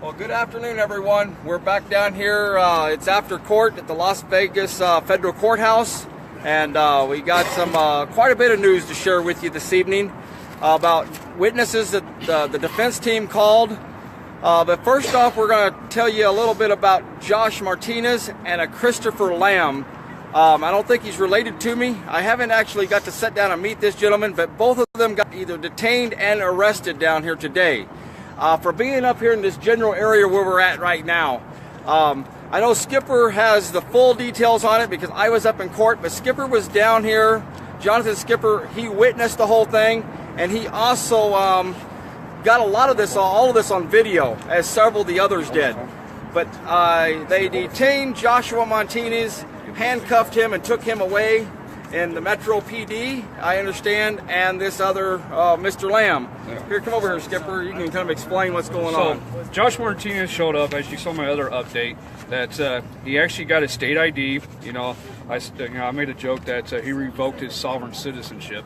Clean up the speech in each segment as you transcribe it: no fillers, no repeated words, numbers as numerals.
Well, good afternoon, everyone. We're back down here. It's after court at the Las Vegas Federal Courthouse, and we got some quite a bit of news to share with you this evening about witnesses that the defense team called. But first off, we're going to tell you a little bit about Josh Martinez and a Christopher Lamb. I don't think he's related to me. I haven't actually got to sit down and meet this gentleman, but both of them got either detained and arrested down here today. For being up here in this general area where we're at right now. I know Skipper has the full details on it because I was up in court, but Skipper was down here. Jonathan Skipper, he witnessed the whole thing, and he also got a lot of this, all of this on video, as several of the others did. But they detained Joshua Martinez, handcuffed him, and took him away in the Metro PD, I understand, and this other Mr. Lamb. Yeah. Here, come over here, Skipper. You can kind of explain what's going on. Josh Martinez showed up, as you saw my other update, that he actually got a state ID. I made a joke that he revoked his sovereign citizenship.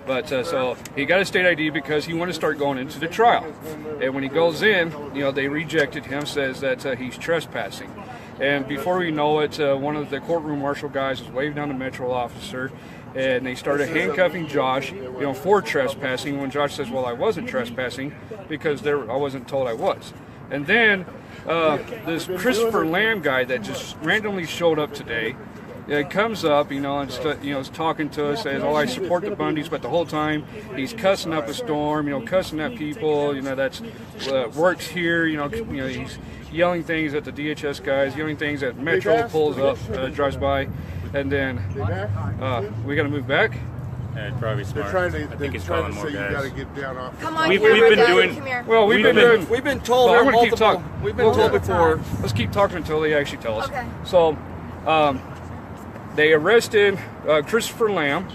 But so he got a state ID because he wanted to start going into the trial. And when he goes in, they rejected him, says that he's trespassing. And before we know it, one of the courtroom marshal guys was waving down the Metro officer, and they started handcuffing Josh, for trespassing. When Josh says, "Well, I wasn't trespassing because I wasn't told I was." And then this Christopher Lamb guy that just randomly showed up today, comes up, and is talking to us, says, "Oh, I support the Bundys," but the whole time he's cussing up a storm, cussing at people, that's works here, he's yelling things at the DHS guys, yelling things at Metro pulls up, drives by, and then we got to move back. Yeah, it'd probably be smart. I think he's calling more guys. You gotta get down off. Come on, we've been doing. Well, we've been told. Well, I'm going to keep talking. We've been told before. Let's keep talking until they actually tell us. Okay. So, they arrested Christopher Lamb,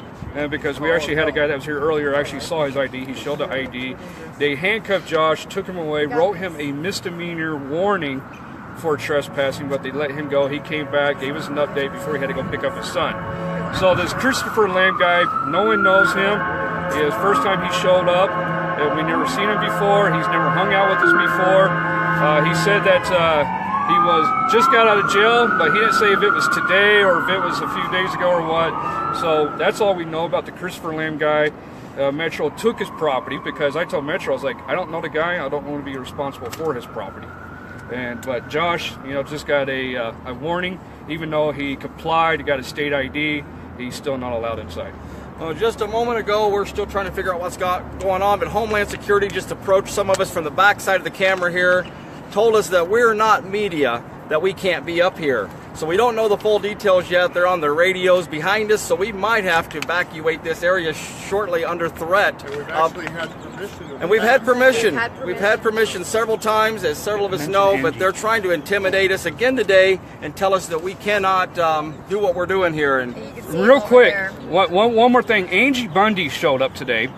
because we actually had a guy that was here earlier, actually saw his ID. He showed the ID. They handcuffed Josh, took him away, wrote him a misdemeanor warning for trespassing, but they let him go. He came back, gave us an update before he had to go pick up his son. So this Christopher Lamb guy, no one knows him. It's the first time he showed up. We've never seen him before. He's never hung out with us before. He said that he just got out of jail, but he didn't say if it was today or if it was a few days ago or what. So that's all we know about the Christopher Lamb guy. Metro took his property because I told Metro, I was like, I don't know the guy. I don't want to be responsible for his property. But Josh, just got a warning. Even though he complied, he got a state ID, he's still not allowed inside. Well, just a moment ago, we're still trying to figure out what's going on, but Homeland Security just approached some of us from the back side of the camera here, told us that we're not media, that we can't be up here. So we don't know the full details yet. They're on the radios behind us, so we might have to evacuate this area shortly under threat. And we've actually had permission. And we've had permission. We've had permission several times, as several of us know, but they're trying to intimidate us again today and tell us that we cannot do what we're doing here. And real quick, one more thing. Angie Bundy showed up today,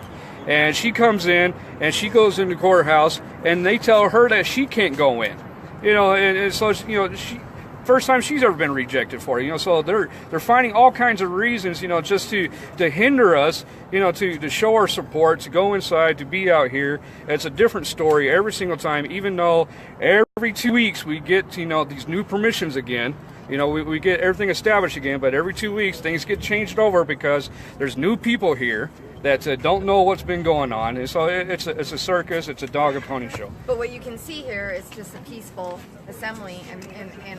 and she comes in, and she goes in the courthouse, and they tell her that she can't go in. And so, she... First time she's ever been rejected for it, so they're finding all kinds of reasons, just to hinder us, to show our support, to go inside, to be out here. It's a different story every single time, even though every 2 weeks we get, these new permissions again. We get everything established again, but every 2 weeks things get changed over because there's new people here that don't know what's been going on. And so it's a circus, it's a dog and pony show. But what you can see here is just a peaceful assembly and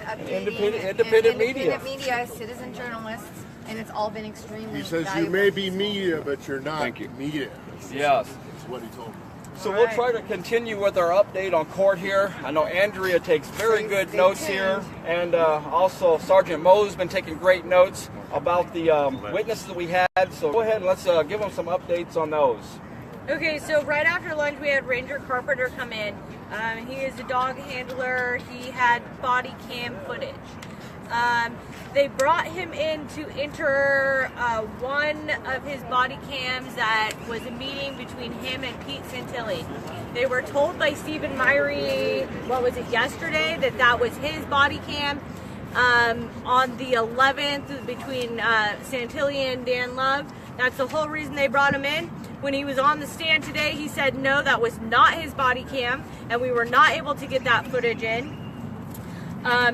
updating independent media, citizen journalists, and it's all been extremely He says valuable. you may be media, but you're not media. yes. That's what he told me. So we'll try to continue with our update on court here. I know Andrea takes very good notes here, and also Sergeant Moe's been taking great notes about the witnesses that we had. So go ahead and let's give them some updates on those. Okay, so right after lunch we had Ranger Carpenter come in. He is a dog handler. He had body cam footage. They brought him in to enter one of his body cams that was a meeting between him and Pete Santilli. They were told by Stephen Myrie, yesterday, that was his body cam. On the 11th, between Santilli and Dan Love, That's the whole reason they brought him in. When he was on the stand today, he said no, that was not his body cam, and we were not able to get that footage in.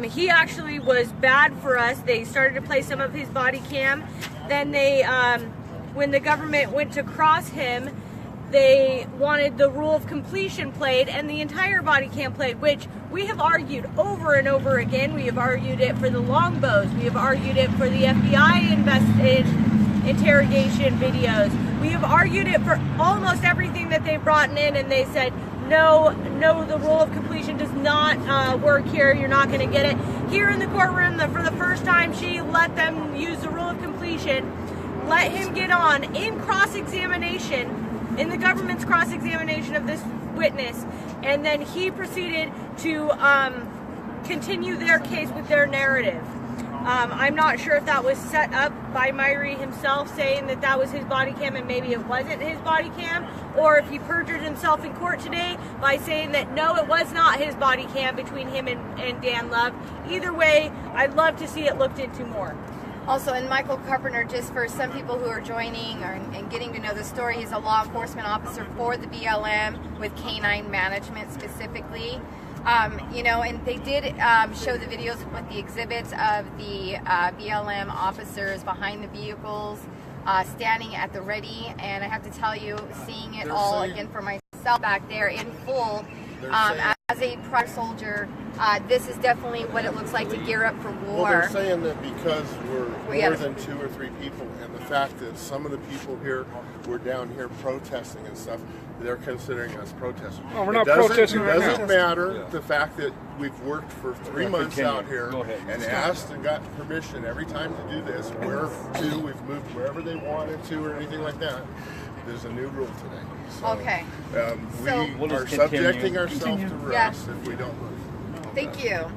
He actually was bad for us. They started to play some of his body cam. Then they, when the government went to cross him, they wanted the rule of completion played and the entire body cam played, which we have argued over and over again. We have argued it for the longbows. We have argued it for the FBI interrogation videos. We have argued it for almost everything that they brought in, and they said, no, the rule of completion does not work here. You're not going to get it. Here in the courtroom, for the first time, she let them use the rule of completion, let him get on in cross-examination, in the government's cross-examination of this witness, and then he proceeded to continue their case with their narrative. I'm not sure if that was set up by Myrie himself, saying that that was his body cam and maybe it wasn't his body cam, or if he perjured himself in court today by saying that no, it was not his body cam between him and Dan Love. Either way, I'd love to see it looked into more. Also, and Michael Carpenter, just for some people who are joining and getting to know the story, he's a law enforcement officer for the BLM with canine management specifically. You know, and they did show the videos with the exhibits of the BLM officers behind the vehicles, standing at the ready, and I have to tell you, seeing it all again for myself back there in full, as a prior soldier, this is definitely what it looks like to gear up for war. Well, they're saying that because we're more than 2 or 3 people, and the fact that some of the people here were down here protesting and stuff, they're considering us protesters. No, we're not protesting right now. It doesn't matter the fact that we've worked for 3 months out here and asked and got permission every time to do this. We've moved wherever they wanted to or anything like that. There's a new rule today. So, okay. We are subjecting ourselves to arrest if we don't move. Thank you.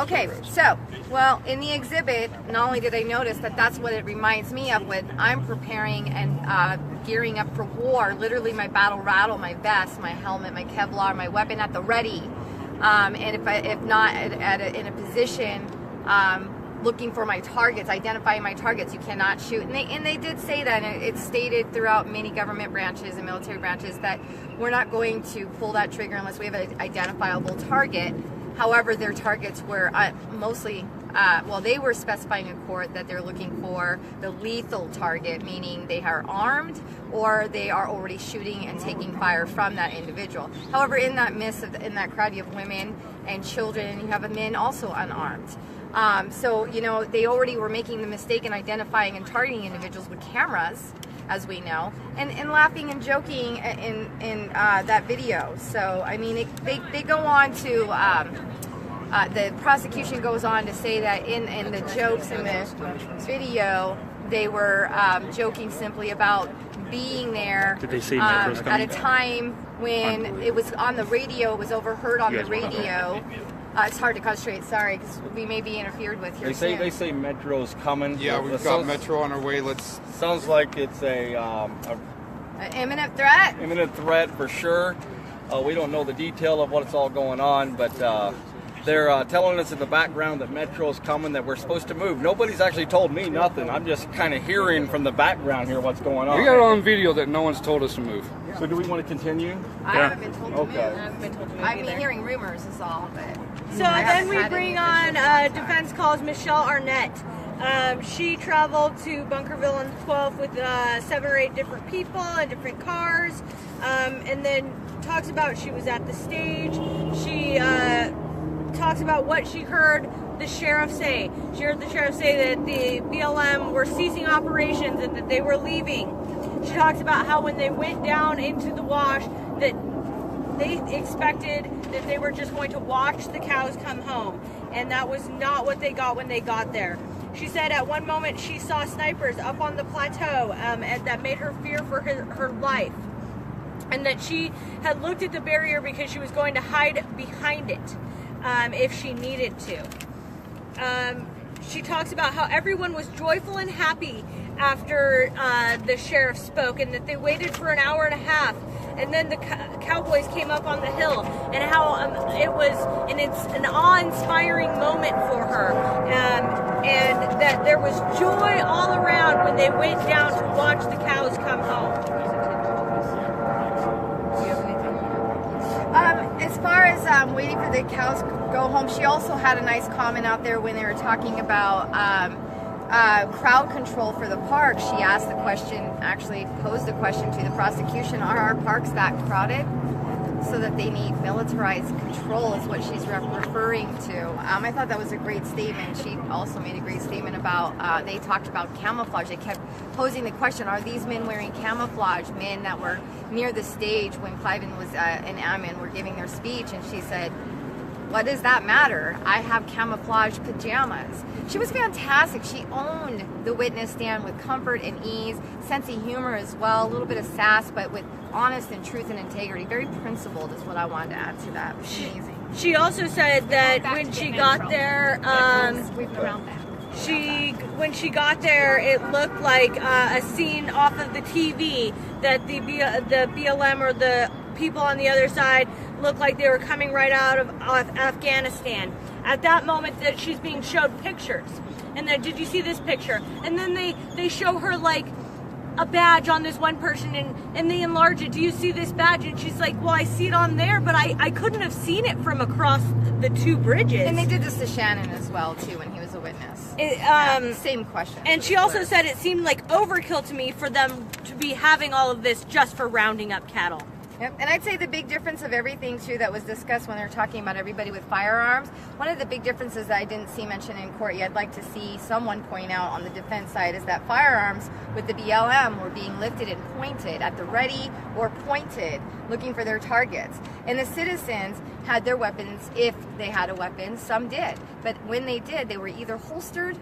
Okay, so, well, in the exhibit, not only did I notice that that's what it reminds me of when I'm preparing and gearing up for war, literally my battle rattle, my vest, my helmet, my Kevlar, my weapon at the ready. And if not in a position looking for my targets, identifying my targets, you cannot shoot. And they did say that, and it's stated throughout many government branches and military branches that we're not going to pull that trigger unless we have an identifiable target. However, their targets were mostly, they were specifying in court that they're looking for the lethal target, meaning they are armed or they are already shooting and taking fire from that individual. However, in that midst, in that crowd, you have women and children, and you have men also unarmed. So, you know, they already were making the mistake in identifying and targeting individuals with cameras, as we know, and laughing and joking in that video. So, I mean, they go on to, the prosecution goes on to say that in the jokes in the video, they were joking simply about being there at a time when it was on the radio, it was overheard on the radio. It's hard to concentrate, sorry, because we may be interfered with here. They say Metro's coming. Yeah, we've got Metro on our way. Sounds like it's an imminent threat. Imminent threat for sure. We don't know the detail of what's all going on, but they're telling us in the background that Metro's coming, that we're supposed to move. Nobody's actually told me nothing. I'm just kind of hearing from the background here what's going on. We got it on video that no one's told us to move. So do we want to continue? I haven't been told to move. I haven't been told to move I've either. been hearing rumors is all, but... So then we bring on defense calls Michelle Arnett. She traveled to Bunkerville on the 12th with 7 or 8 different people and different cars, and then talks about she was at the stage. She talks about what she heard the sheriff say. She heard the sheriff say that the BLM were ceasing operations and that they were leaving. She talks about how when they went down into the wash that they expected that they were just going to watch the cows come home, and that was not what they got when they got there. She said at one moment she saw snipers up on the plateau, and that made her fear for her life, and that she had looked at the barrier because she was going to hide behind it if she needed to. She talks about how everyone was joyful and happy after the sheriff spoke, and that they waited for an hour and a half and then the cowboys came up on the hill, and how it's an awe-inspiring moment for her, and that there was joy all around when they went down to watch the cows come home. As far as waiting for the cows to go home, she also had a nice comment out there when they were talking about crowd control for the park. She asked the question, actually posed the question to the prosecution, are our parks that crowded so that they need militarized control, is what she's referring to. I thought that was a great statement. She also made a great statement about, they talked about camouflage. They kept posing the question, are these men wearing camouflage, men that were near the stage when Cliven was and Ammon were giving their speech? And she said, what does that matter? I have camouflage pajamas. She was fantastic. She owned the witness stand with comfort and ease, sense of humor as well, a little bit of sass, but with honest and truth and integrity. Very principled is what I wanted to add to that. It was amazing. She also said that when she got there, when she got there, it looked like a scene off of the TV that the BLM or the people on the other side looked like they were coming right out of Afghanistan. At that moment that she's being showed pictures. And then, did you see this picture? And then they show her like a badge on this one person, and they enlarge it. Do you see this badge? And she's like, well, I see it on there, but I couldn't have seen it from across the two bridges. And they did this to Shannon as well, too, when he was a witness. Same question. And she also said it seemed like overkill to me for them to be having all of this just for rounding up cattle. Yep. And I'd say the big difference of everything, too, that was discussed when they were talking about everybody with firearms, one of the big differences that I didn't see mentioned in court yet, I'd like to see someone point out on the defense side, is that firearms with the BLM were being lifted and pointed at the ready or pointed, looking for their targets. And the citizens had their weapons, if they had a weapon. Some did. But when they did, they were either holstered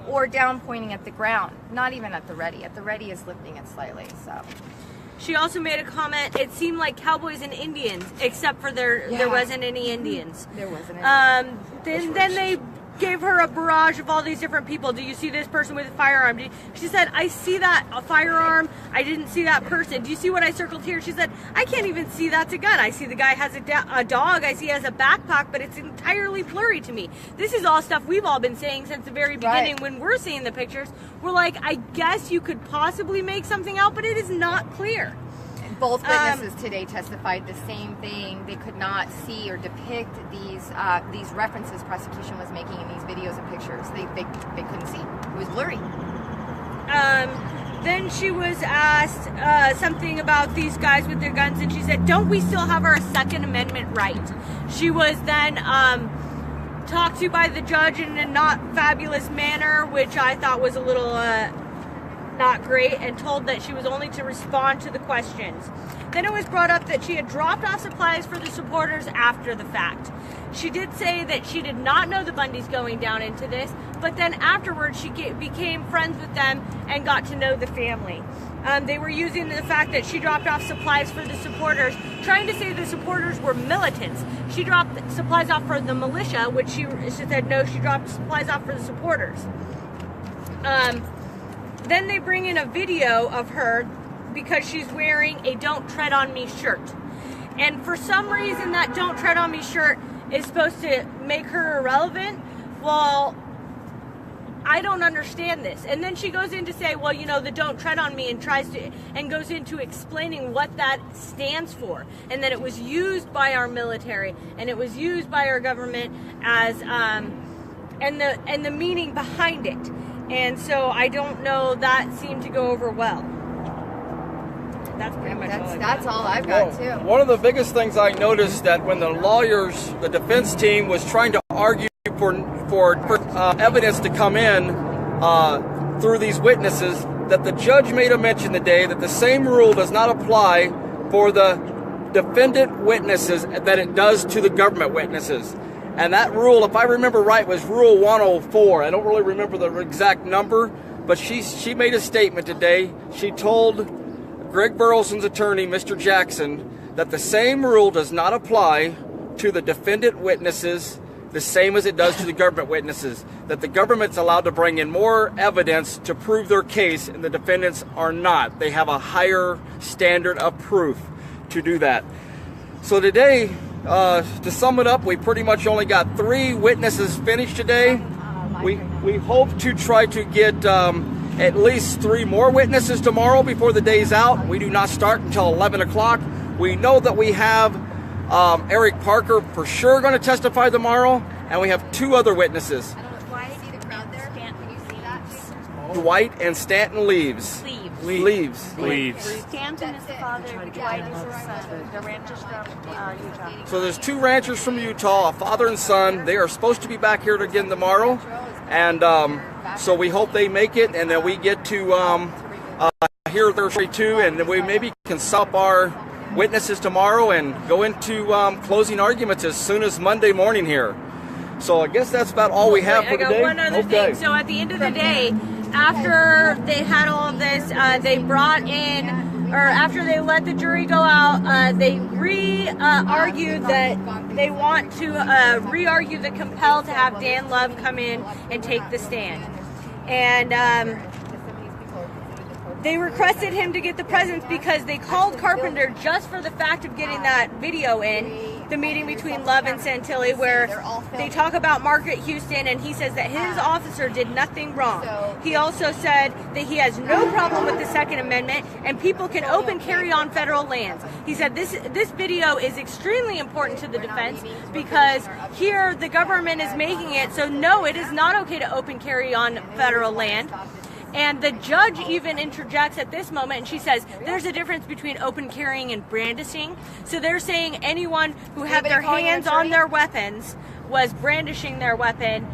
or down pointing at the ground, not even at the ready. At the ready is lifting it slightly, so... She also made a comment, it seemed like cowboys and Indians, except for there wasn't any Indians. There wasn't any. Then they gave her a barrage of all these different people. Do you see this person with a firearm? She said, I see that a firearm. I didn't see that person. Do you see what I circled here? She said, I can't even see that's a gun. I see the guy has a dog. I see he has a backpack, but it's entirely blurry to me. This is all stuff we've all been saying since the very beginning. Right. When we're seeing the pictures, we're like, I guess you could possibly make something out, but it is not clear. Both witnesses today testified the same thing. They could not see or depict these references prosecution was making in these videos and pictures. They couldn't see. It was blurry. Then she was asked something about these guys with their guns, and she said, don't we still have our Second Amendment right? She was then talked to by the judge in a not fabulous manner, which I thought was a little... not great, and told that she was only to respond to the questions. Then it was brought up that she had dropped off supplies for the supporters after the fact. She did say that she did not know the Bundys going down into this, but then afterwards she became friends with them and got to know the family. They were using the fact that she dropped off supplies for the supporters, trying to say the supporters were militants. She dropped supplies off for the militia, which she said no, she dropped supplies off for the supporters. Then they bring in a video of her because she's wearing a Don't Tread on Me shirt. And for some reason that Don't Tread on Me shirt is supposed to make her irrelevant. Well, I don't understand this. And then she goes in to say, well, you know, the Don't Tread on Me, and goes into explaining what that stands for. And that it was used by our military and it was used by our government as, and the meaning behind it. And so I don't know, that seemed to go over well. That's pretty much that's all I've got too. One of the biggest things I noticed that when the lawyers, the defense team was trying to argue for evidence to come in through these witnesses, that the judge made a mention today that the same rule does not apply for the defendant witnesses that it does to the government witnesses. And that rule, if I remember right, was Rule 104. I don't really remember the exact number, but she made a statement today. She told Greg Burleson's attorney, Mr. Jackson, that the same rule does not apply to the defendant witnesses the same as it does to the government witnesses. That the government's allowed to bring in more evidence to prove their case, and the defendants are not. They have a higher standard of proof. to do that. So today, to sum it up, we pretty much only got 3 witnesses finished today. We hope to try to get at least 3 more witnesses tomorrow before the day's out. We do not start until 11 o'clock. We know that we have Eric Parker for sure going to testify tomorrow, and we have 2 other witnesses. Dwight and Stanton Leaves. Stanton is the father, Dwight is his son. The ranchers from Utah. So there's 2 ranchers from Utah, a father and son. They are supposed to be back here again tomorrow, and so we hope they make it, and then we get to hear their story too, and then we maybe can sum up our witnesses tomorrow and go into closing arguments as soon as Monday morning here. So I guess that's about all we have for today. I got one other thing. So at the end of the day, after they had all of this, they brought in, or after they let the jury go out, they argued that they want to re-argue the compel to have Dan Love come in and take the stand. And they requested him to get the presence because they called Carpenter just for the fact of getting that video in, the meeting between Love and Santilli, where they talk about Margaret Houston, and he says that his officer did nothing wrong. He also said that he has no problem with the Second Amendment and people can open carry on federal lands. He said this video is extremely important to the defense because here the government is making it so no, it is not okay to open carry on federal land. And the judge even interjects at this moment, and she says, there's a difference between open carrying and brandishing. So they're saying anyone who had their hands on their weapons was brandishing their weapon,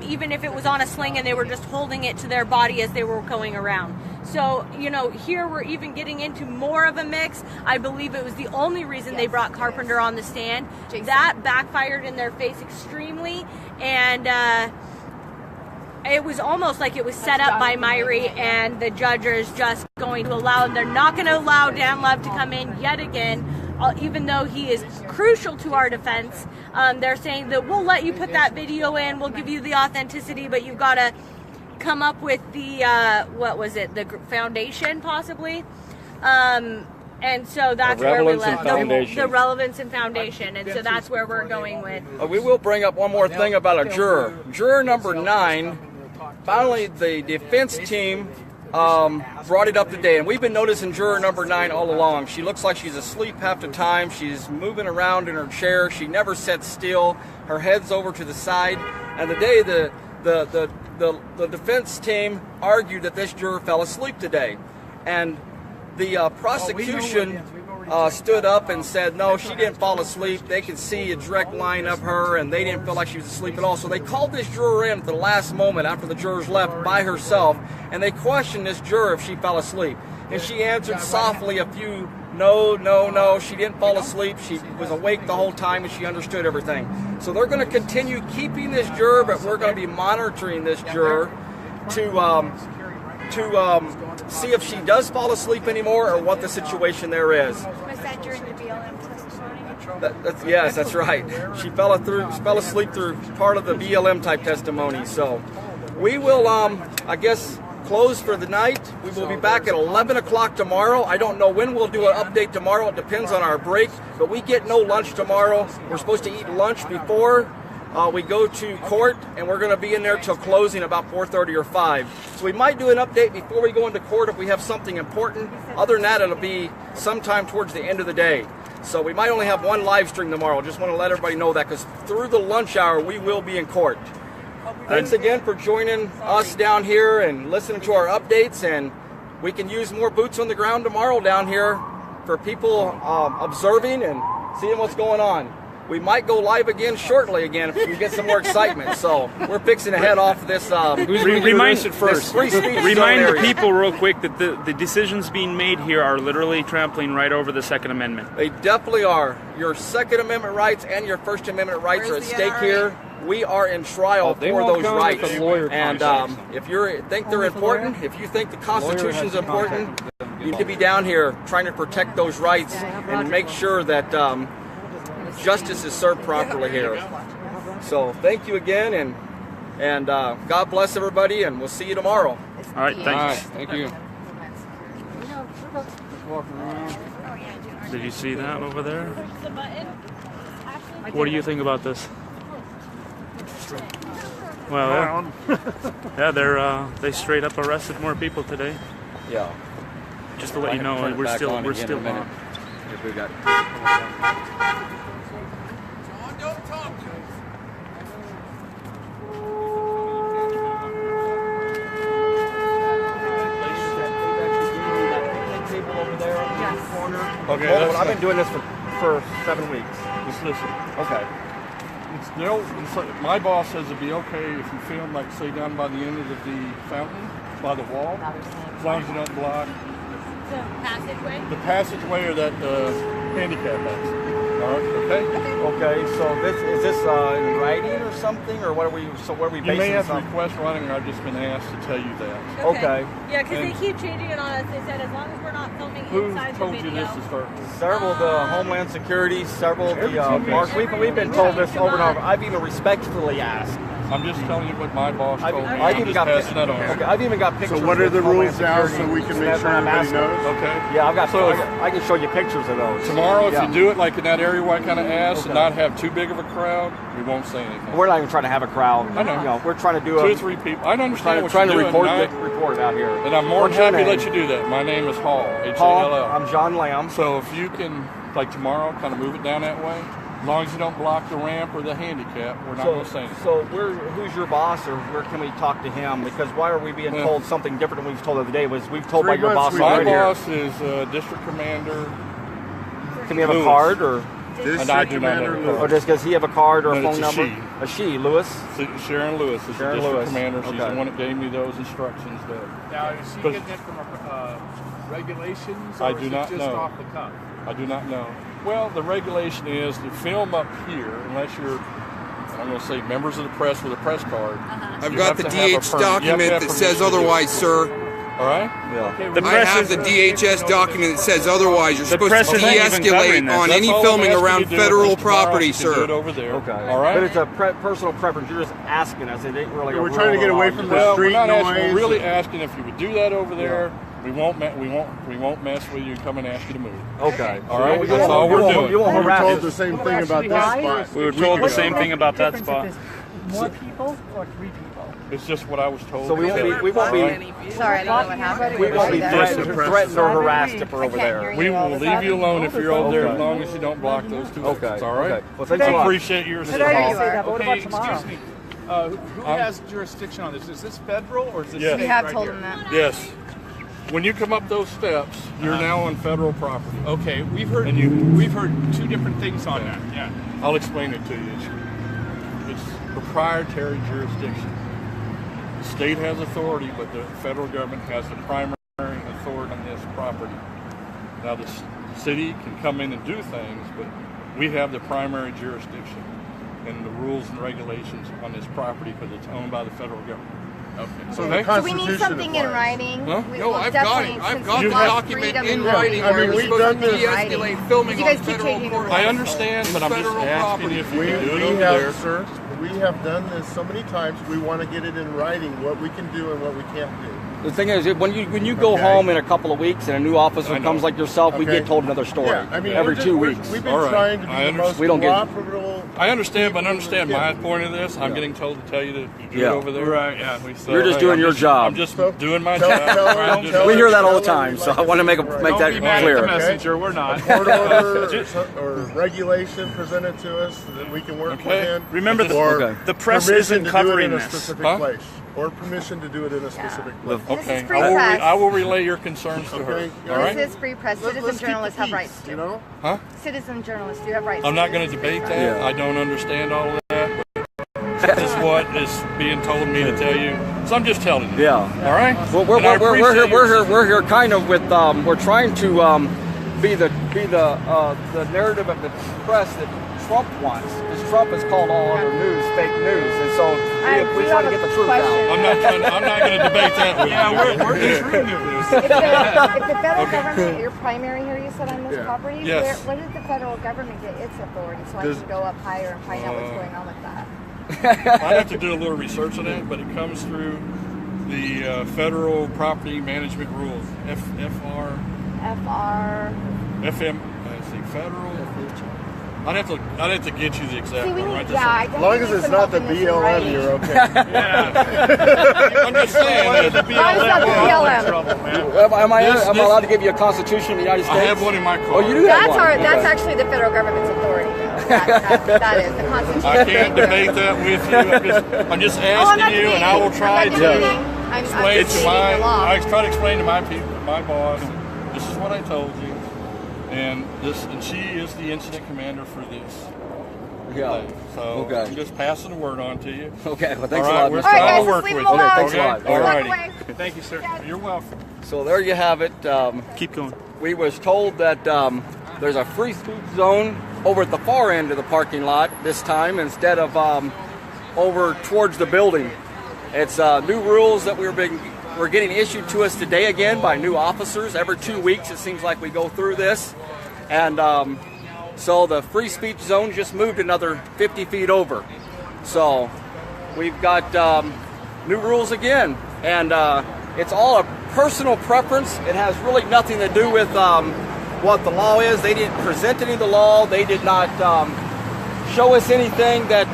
even if it was on a sling and they were just holding it to their body as they were going around. So, you know, here we're even getting into more of a mix. I believe it was the only reason they brought Carpenter on the stand. That backfired in their face extremely, and it was almost like it was set up by Myrie, and the judge is just going to allow, they're not going to allow Dan Love to come in yet again, even though he is crucial to our defense. They're saying that we'll let you put that video in, we'll give you the authenticity, but you've got to come up with the, the foundation possibly. And so that's where we left the relevance and foundation, and so that's where we're going with. We will bring up one more thing about a juror. Juror number 9, finally the defense team brought it up today, and we've been noticing juror number 9 all along. She looks like she's asleep half the time. She's moving around in her chair. She never sits still. Her head's over to the side. And today the defense team argued that this juror fell asleep today, and the prosecution stood up and said, no, she didn't fall asleep. They could see a direct line of her, and they didn't feel like she was asleep at all. So they called this juror in at the last moment after the jurors left by herself, and they questioned this juror if she fell asleep. And she answered softly a few, no, she didn't fall asleep. She was awake the whole time, and she understood everything. So they're going to continue keeping this juror, but we're going to be monitoring this juror to see if she does fall asleep anymore or what the situation there is. Was that during the BLM testimony? Yes, that's right. She fell asleep through part of the BLM type testimony. So we will, I guess, close for the night. We will be back at 11 o'clock tomorrow. I don't know when we'll do an update tomorrow. It depends on our break. But we get no lunch tomorrow. We're supposed to eat lunch before we go to court, and we're going to be in there till closing about 4:30 or 5. So we might do an update before we go into court if we have something important. Other than that, it'll be sometime towards the end of the day. So we might only have one live stream tomorrow. Just want to let everybody know that, because through the lunch hour, we will be in court. Thanks again for joining us down here and listening to our updates, and we can use more boots on the ground tomorrow down here for people observing and seeing what's going on. We might go live again shortly if we get some more excitement. So we're fixing to head off this. Remind the people real quick that the decisions being made here are literally trampling right over the Second Amendment. They definitely are. Your Second Amendment rights and your First Amendment rights are at stake here. We are in trial for those rights. And if you think they're important, if you think the Constitution's important, you need to be down here trying to protect those rights and make sure that justice is served properly here. So thank you again, and God bless everybody, and we'll see you tomorrow. All right, thanks. Thank you. Oh, yeah, Did you see that over there? Push the button. What do you think about this? Well, yeah, they straight up arrested more people today. Yeah. Just to let you know, we're still on. If we got. Don't talk. Okay, well, I've been doing this for 7 weeks. Just listen. Okay. My boss says it'd be okay if you film, like, say, down by the end of the fountain, by the wall, as long as you don't block The passageway? the passageway or that handicap access. All right, okay? Okay. So is this in writing or something, or what are we? So what are we basing You may have this to on? request writing, or I've just been asked to tell you that. Okay. Yeah, because they And- keep changing it on us. They said as long as we're not filming Who inside the told video. you this to start with? Several of the Homeland Security, several of the Everything. marks. We've been told this over and over. I've even respectfully asked. I'm just telling you what my boss told me. I've I'm even just got passing that on. okay, I've even got pictures. So what are with the Homeland rules now Security so we can and make sure I'm everybody asking. knows? Okay. Yeah, I've got. So I can show you pictures of those. tomorrow, if Yeah. you do it like in that area where I kind of asked, Okay. and not have too big of a crowd, we won't say anything. We're not even trying to have a crowd. I know. You know, we're trying to do 2 a or 3 people. I understand what trying to you're doing. report out here. And I'm more than What's your happy to name? let you do that. My name is Hall. Paul, H-A-L-L. I'm John Lamb. So if you can, like tomorrow, kind of move it down that way, as long as you don't block the ramp or the handicap, we're not going to say anything. So who's your boss, or where can we talk to him? Because why are we being Yeah. told something different than we've told the other day? Was we've told 3 by your boss months My already here. boss is District Commander. Can we have a Lewis. card, or And I do not Commander know. Lewis. or does he have a card or a No, phone it's a number? she. A she, Lewis. Sharon Lewis is Sharon the District Lewis. Commander. She's Okay. the one that gave me those instructions. Now, is she But- getting it from regulations, or I is do it not just know. off the cuff? I do not know. Well, the regulation is to film up here, unless you're, I'm going to say, members of the press with a press card. I've You got have the to have a DH permit. You have to document have that permission says to do it. otherwise, sir. All right? Yeah. The I press have is the DHS document that says otherwise. You're The supposed press to isn't even covering de-escalate this. on That's any all I'm filming asking around you to do federal is tomorrow property, you can do sir. it over there. Okay. All right? But it's a personal preference. You're just asking us. It ain't really. Yeah, a we're trying to rule get or away law. from Well, street we're not asking. noise. We're really asking if you would do that over there. We won't mess with you. Come and ask you to move. Okay. All right? You That's won't- all you we're won't- doing. You won't We were harass told us. the same thing about this spot. We were told the same thing about that spot. More people or 3 people? It's just what I was told. So we won't be. We won't be. Sorry, I don't know what happened. We won't be Either. threatened or harassed if we're over I can't hear there. you. We all will of a leave you sudden. alone if you're over there, Okay. as long as you don't block those two Okay. exits. All right? Okay. Well, thanks a I lot. appreciate your Today you assistance. are. What Okay, about tomorrow? excuse me. Who has jurisdiction on this? Is this federal or is this Yes. state We have right told here? him that. Yes. When you come up those steps, you're now on federal property. Okay, we've heard And you- we've heard 2 different things on that. Yeah. I'll explain it to you. It's proprietary jurisdiction. The state has authority, but the federal government has the primary authority on this property. Now, the city can come in and do things, but we have the primary jurisdiction and the rules and regulations on this property because it's owned by the federal government. Okay. So Okay. the So we need Constitution something in applies. writing. Huh? We No, will I've got definitely, it. I've since got we the lost document freedom in and writing I where mean, we're we've supposed done to this. de-escalate filming You on guys keep federal changing the court. rules. I understand, but I'm just Federal asking property. if you We can do it over have, there. sir, we have done this so many times. We want to get it in writing what we can do and what we can't do. The thing is, when you go Okay. home in a couple of weeks and a new officer I know. comes like yourself, we Okay. get told another story Yeah, I mean, every we're 2 just- weeks. We've been All right. trying to be I the most We don't get- cooperative. I understand, but understand Yeah. my point of this. I'm getting told to tell you to do Yeah. it over there. Right, yeah. So, You're just hey, doing I'm your job. I'm just So, doing my tell- job. tell- Trying to do tell- We hear that all the tell time, them so like I want to make Right. that Don't be mad clear. at the messenger. We're not. Court order or regulation presented to us that we can work Okay. within. Remember, or Okay. the press permission isn't to do it covering in a this. specific Huh? place, or permission to do it in a specific place. This Okay, is free I press. will relay your concerns to her. Okay. All right? This is free press. Let's Citizen keep the journalists have peace, rights you too. know. Huh? Citizen journalists do have rights. I'm not to going to this free debate press. that. I don't understand all of that. But this is what is being told me to tell you. So I'm just telling you. Yeah. All right. Well, And I appreciate your we're here kind of with we're trying to be the narrative of the press that Trump wants, because Trump has called all other news fake news, and so we do try to have get a the truth question. out. I'm not going to debate that with you. Yeah, we're just reading news. If the federal government, you're primary here, you said on this Yeah. property, Yes. where did the federal government get its authority so I Does- can go up higher and find out what's going on with that? I'd have to do a little research on that, but it comes through the Federal Property Management Rules, FR, FR. FM, federal? I'd have to get you the exact one. Right? As long as it's not the BLM, you're okay. I'm just saying. The BLM. Am I allowed to give you a Constitution of the United States? I have one in my car. Oh, you do have one? That's actually the federal government's authority. That is the Constitution. I can't debate that with you. I'm just asking you, and I will try to explain to I try to explain to my people, my boss. This is what I told you. And she is the incident commander for this. Yeah. Thing. So I'm just passing the word on to you. Okay. Well, thanks a lot. We're trying to work with you. Okay, thanks a lot. All righty. Thank you, sir. You're welcome. So there you have it. Keep going. We was told that there's a free speech zone over at the far end of the parking lot this time instead of over towards the building. It's new rules that we're getting issued to us today again by new officers. Every 2 weeks it seems like we go through this. And so the free speech zone just moved another 50 feet over. So we've got new rules again. And it's all a personal preference. It has really nothing to do with what the law is. They didn't present any of the law. They did not show us anything that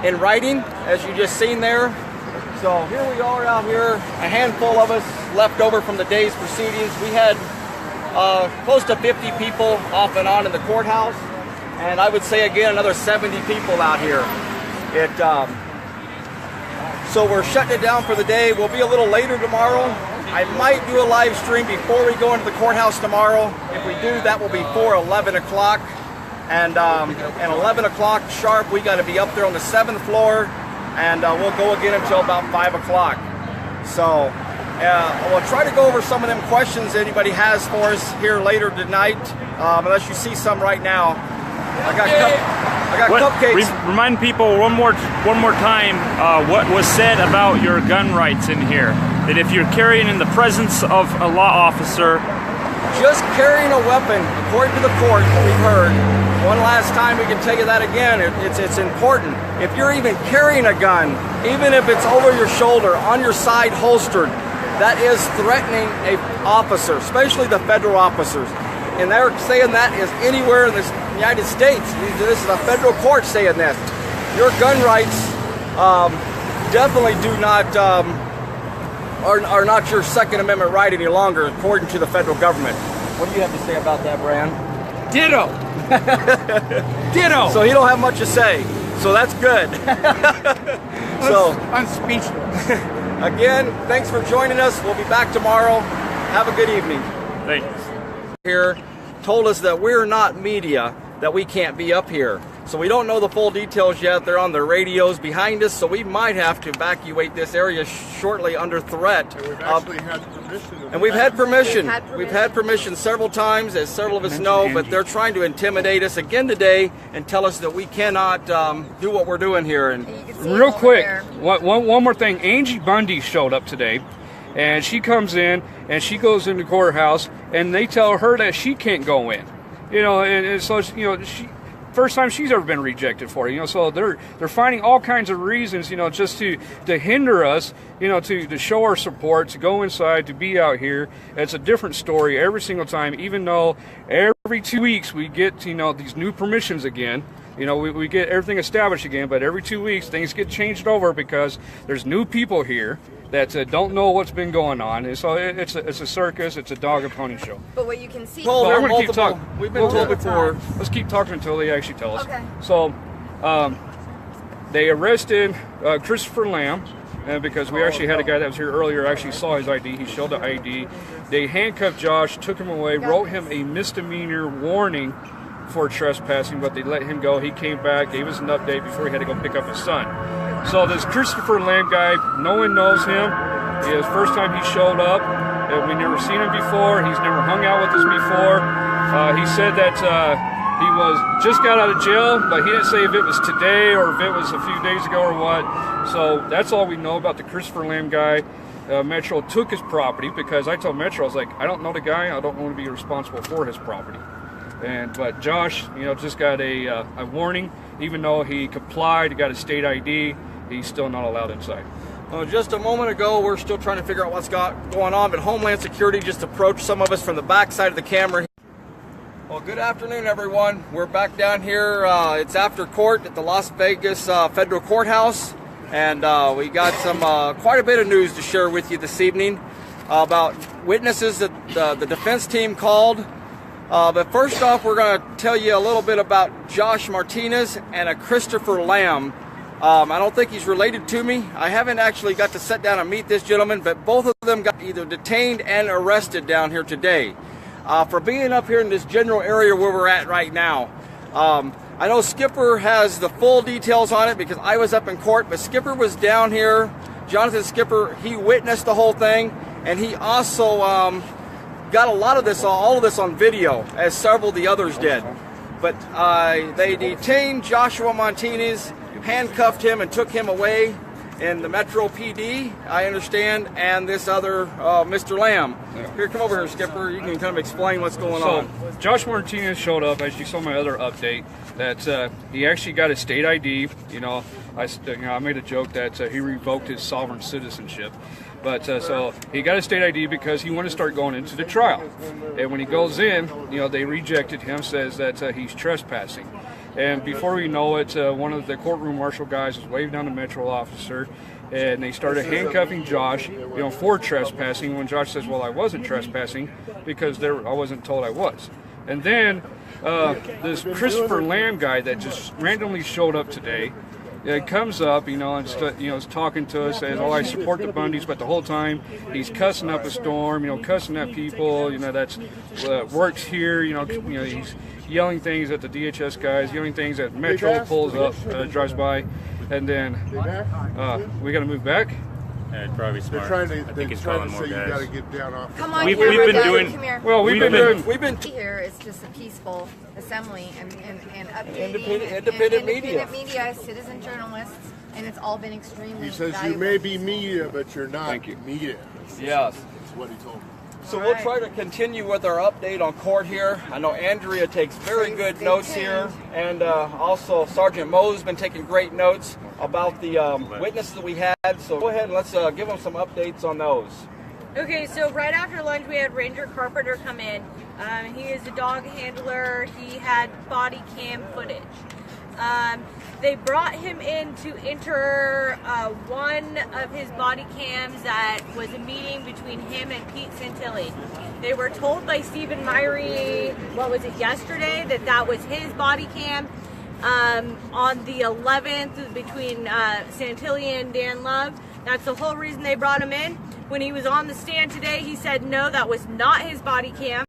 in writing, as you just seen there. So here we are out here, a handful of us left over from the day's proceedings. We had close to 50 people off and on in the courthouse, and I would say again another 70 people out here. So we're shutting it down for the day. We'll be a little later tomorrow. I might do a live stream before we go into the courthouse tomorrow. If we do, that will be for 11 o'clock. And at 11 o'clock sharp, we got to be up there on the 7th floor, and we'll go again until about 5 o'clock. So we'll try to go over some of them questions anybody has for us here later tonight, unless you see some right now. I got cupcakes. Remind people one more time what was said about your gun rights in here. That if you're carrying in the presence of a law officer, just carrying a weapon, according to the court, we've heard. One last time, we can tell you that again. It's important. If you're even carrying a gun, even if it's over your shoulder, on your side, holstered, that is threatening an officer, especially the federal officers. And they're saying that is anywhere in the United States. This is a federal court saying this. Your gun rights definitely do not are not your Second Amendment right any longer, according to the federal government. What do you have to say about that, Brian? Ditto. Ditto. So he don't have much to say. So that's good. So I'm speechless. Again, thanks for joining us. We'll be back tomorrow. Have a good evening. Thanks. Here told us that we're not media, that we can't be up here. So we don't know the full details yet. They're on the radios behind us, so we might have to evacuate this area shortly under threat. And we've actually had permission. And we've had permission. We've had permission several times, as several of us know, but they're trying to intimidate us again today and tell us that we cannot do what we're doing here. And real quick, one more thing. Angie Bundy showed up today, and she comes in and she goes in the courthouse, and they tell her that she can't go in. You know, and so she. First time she's ever been rejected for it, so they're finding all kinds of reasons, just to hinder us, to show our support, to go inside, to be out here. It's a different story every single time, even though every 2 weeks we get, these new permissions again. We get everything established again, but every 2 weeks things get changed over because there's new people here that don't know what's been going on. And so it's a circus, it's a dog and pony show. But what you can see... I'm going to keep talking. We've been told before. Let's keep talking until they actually tell us. Okay. So they arrested Christopher Lamb, because we actually had a guy that was here earlier, actually saw his ID. He showed the ID. They handcuffed Josh, took him away, wrote him a misdemeanor warning for trespassing, but they let him go. He came back, gave us an update before he had to go pick up his son. So this Christopher Lamb guy, no one knows him. It's the first time he showed up. We've never seen him before. He's never hung out with us before. He said that he just got out of jail, but he didn't say if it was today or if it was a few days ago or what. So that's all we know about the Christopher Lamb guy. Metro took his property because I told Metro, I was like, I don't know the guy. I don't want to be responsible for his property. But Josh, just got a warning. Even though he complied, got a state ID, he's still not allowed inside. Just a moment ago, we're still trying to figure out what's going on, but Homeland Security just approached some of us from the back side of the camera. Well, good afternoon, everyone. We're back down here. It's after court at the Las Vegas Federal Courthouse, and we got some quite a bit of news to share with you this evening about witnesses that the defense team called. But first off, we're going to tell you a little bit about Josh Martinez and a Christopher Lamb. I don't think he's related to me. I haven't actually got to sit down and meet this gentleman, but both of them got either detained and arrested down here today for being up here in this general area where we're at right now. I know Skipper has the full details on it because I was up in court, but Skipper was down here. Jonathan Skipper, he witnessed the whole thing, and he also got a lot of this, all of this on video, as several of the others did. But they detained Joshua Martinez, handcuffed him and took him away in the Metro PD, I understand, and this other Mr. Lamb. Yeah. Here, come over here, Skipper. You can kind of explain what's going on. Josh Martinez showed up, as you saw my other update, that he actually got a state ID. I made a joke that he revoked his sovereign citizenship. But so he got a state ID because he wanted to start going into the trial. And when he goes in, they rejected him, says that he's trespassing. And before we know it, one of the courtroom marshal guys was waved down the Metro officer, and they started handcuffing Josh, for trespassing. When Josh says, "Well, I wasn't trespassing because I wasn't told I was." And then this Christopher Lamb guy that just randomly showed up today. Comes up, and is talking to us, says, "Oh, I support the Bundys," but the whole time he's cussing up a storm, cussing at people, that's works here, he's yelling things at the DHS guys, yelling things at Metro pulls up, drives by, and then we got to move back. Yeah, it'd probably be smart. I think it's calling more guys. You got to get down off. Come on, we've been doing. Well, we've been here. It's just a peaceful assembly and updating independent media, citizen journalists, and it's all been extremely. He says valuable. you may be media, but you're not media. Yes, that's what he told me. So we'll try to continue with our update on court here. I know Andrea takes very good notes here, and also Sergeant Moe's been taking great notes about the witnesses that we had. So go ahead and let's give them some updates on those. Okay, so right after lunch we had Ranger Carpenter come in. He is a dog handler. He had body cam footage. They brought him in to enter one of his body cams that was a meeting between him and Pete Santilli. They were told by Stephen Myrie, yesterday, that was his body cam. On the 11th, between Santilli and Dan Love. That's the whole reason they brought him in. When he was on the stand today, he said no, that was not his body cam.